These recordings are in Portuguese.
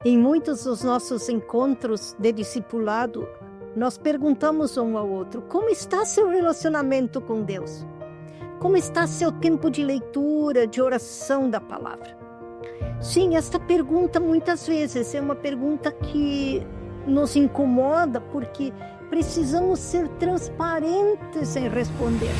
Em muitos dos nossos encontros de discipulado, nós perguntamos um ao outro: como está seu relacionamento com Deus? Como está seu tempo de leitura, de oração da palavra? Sim, esta pergunta muitas vezes é uma pergunta que nos incomoda porque precisamos ser transparentes em responder.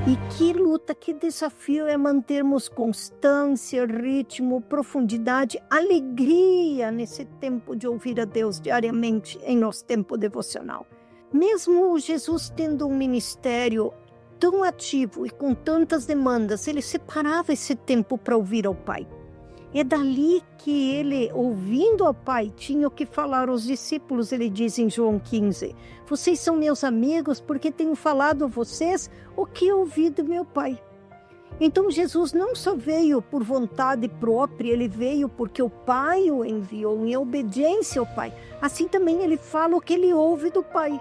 E que luta, que desafio é mantermos constância, ritmo, profundidade, alegria nesse tempo de ouvir a Deus diariamente em nosso tempo devocional. Mesmo Jesus tendo um ministério tão ativo e com tantas demandas, ele separava esse tempo para ouvir ao Pai. É dali que ele, ouvindo ao Pai, tinha o que falar aos discípulos. Ele diz em João 15, vocês são meus amigos porque tenho falado a vocês o que ouvi do meu Pai. Então Jesus não só veio por vontade própria, ele veio porque o Pai o enviou em obediência ao Pai. Assim também ele fala o que ele ouve do Pai.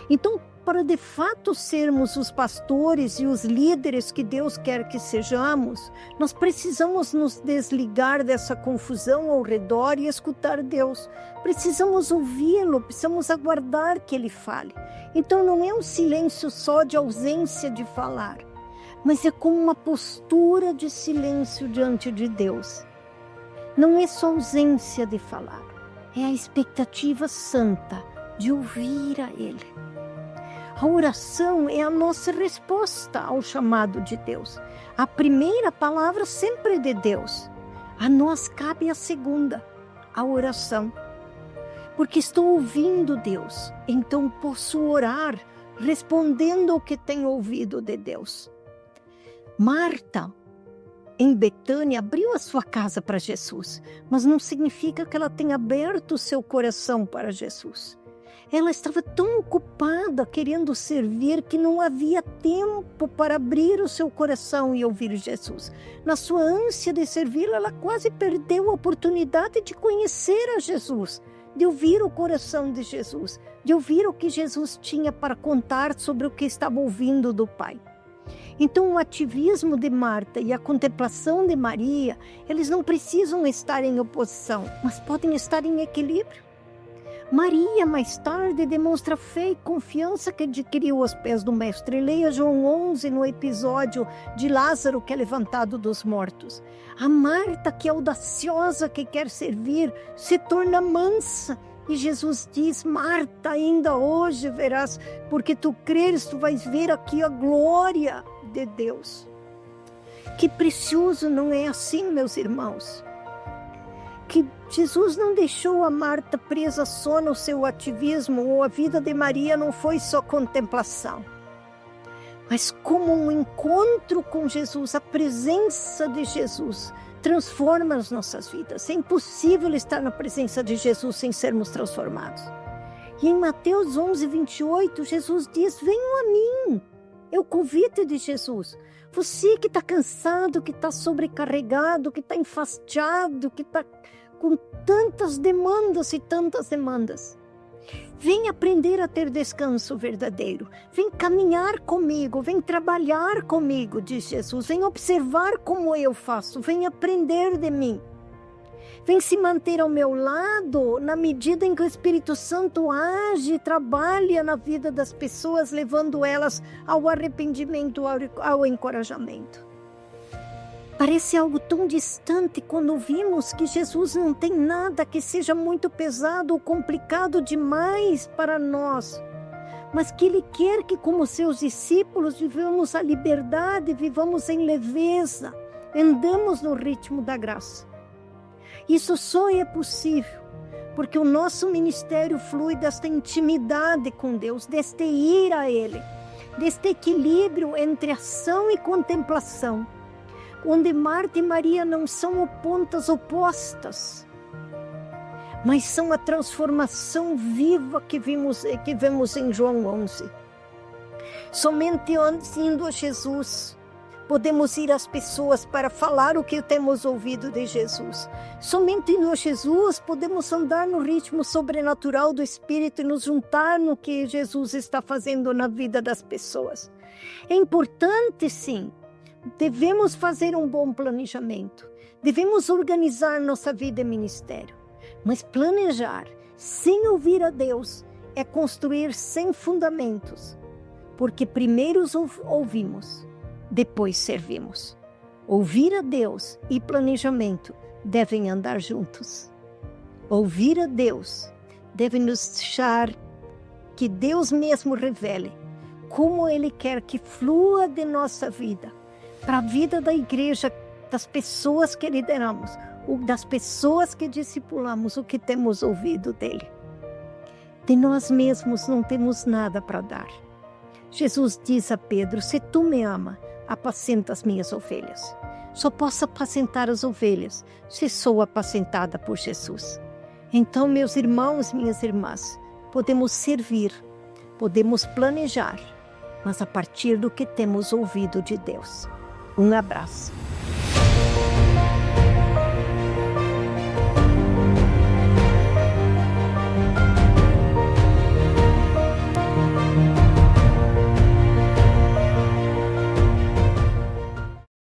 Então, para de fato sermos os pastores e os líderes que Deus quer que sejamos, nós precisamos nos desligar dessa confusão ao redor e escutar Deus. Precisamos ouvi-lo, precisamos aguardar que Ele fale. Então não é um silêncio só de ausência de falar, mas é como uma postura de silêncio diante de Deus. Não é só ausência de falar, é a expectativa santa de ouvir a Ele. A oração é a nossa resposta ao chamado de Deus. A primeira palavra sempre é de Deus. A nós cabe a segunda, a oração. Porque estou ouvindo Deus, então posso orar respondendo ao que tenho ouvido de Deus. Marta, em Betânia, abriu a sua casa para Jesus, mas não significa que ela tenha aberto o seu coração para Jesus. Ela estava tão ocupada querendo servir que não havia tempo para abrir o seu coração e ouvir Jesus. Na sua ânsia de servir, ela quase perdeu a oportunidade de conhecer a Jesus, de ouvir o coração de Jesus, de ouvir o que Jesus tinha para contar sobre o que estava ouvindo do Pai. Então o ativismo de Marta e a contemplação de Maria, eles não precisam estar em oposição, mas podem estar em equilíbrio. Maria, mais tarde, demonstra fé e confiança que adquiriu aos pés do Mestre. Leia João 11 no episódio de Lázaro que é levantado dos mortos. A Marta, que é audaciosa, que quer servir, se torna mansa. E Jesus diz, Marta, ainda hoje verás, porque tu creres, tu vais ver aqui a glória de Deus. Que precioso, não é assim, meus irmãos? Que Jesus não deixou a Marta presa só no seu ativismo, ou a vida de Maria não foi só contemplação. Mas como um encontro com Jesus, a presença de Jesus transforma as nossas vidas. É impossível estar na presença de Jesus sem sermos transformados. E em Mateus 11, 28, Jesus diz, venham a mim. É o convite de Jesus. Você que está cansado, que está sobrecarregado, que está enfastiado, que está com tantas demandas e tantas demandas. Vem aprender a ter descanso verdadeiro. Vem caminhar comigo, vem trabalhar comigo, diz Jesus. Vem observar como eu faço, vem aprender de mim. Vem se manter ao meu lado na medida em que o Espírito Santo age e trabalha na vida das pessoas, levando elas ao arrependimento, ao encorajamento. Parece algo tão distante quando vimos que Jesus não tem nada que seja muito pesado ou complicado demais para nós, mas que Ele quer que, como seus discípulos, vivamos a liberdade, vivamos em leveza, andamos no ritmo da graça. Isso só é possível porque o nosso ministério flui desta intimidade com Deus, deste ir a Ele, deste equilíbrio entre ação e contemplação, onde Marta e Maria não são pontas opostas, mas são a transformação viva que vemos em João 11. Somente indo a Jesus, podemos ir às pessoas para falar o que temos ouvido de Jesus. Somente indo a Jesus, podemos andar no ritmo sobrenatural do Espírito e nos juntar no que Jesus está fazendo na vida das pessoas. É importante, sim, devemos fazer um bom planejamento, devemos organizar nossa vida e ministério. Mas planejar sem ouvir a Deus é construir sem fundamentos, porque primeiro ouvimos, depois servimos. Ouvir a Deus e planejamento devem andar juntos. Ouvir a Deus deve nos deixar que Deus mesmo revele como Ele quer que flua de nossa vida, para a vida da igreja, das pessoas que lideramos, das pessoas que discipulamos, o que temos ouvido dEle. De nós mesmos não temos nada para dar. Jesus diz a Pedro: se tu me ama, apacenta as minhas ovelhas. Só posso apacentar as ovelhas se sou apacentada por Jesus. Então, meus irmãos, minhas irmãs, podemos servir, podemos planejar, mas a partir do que temos ouvido de Deus. Um abraço.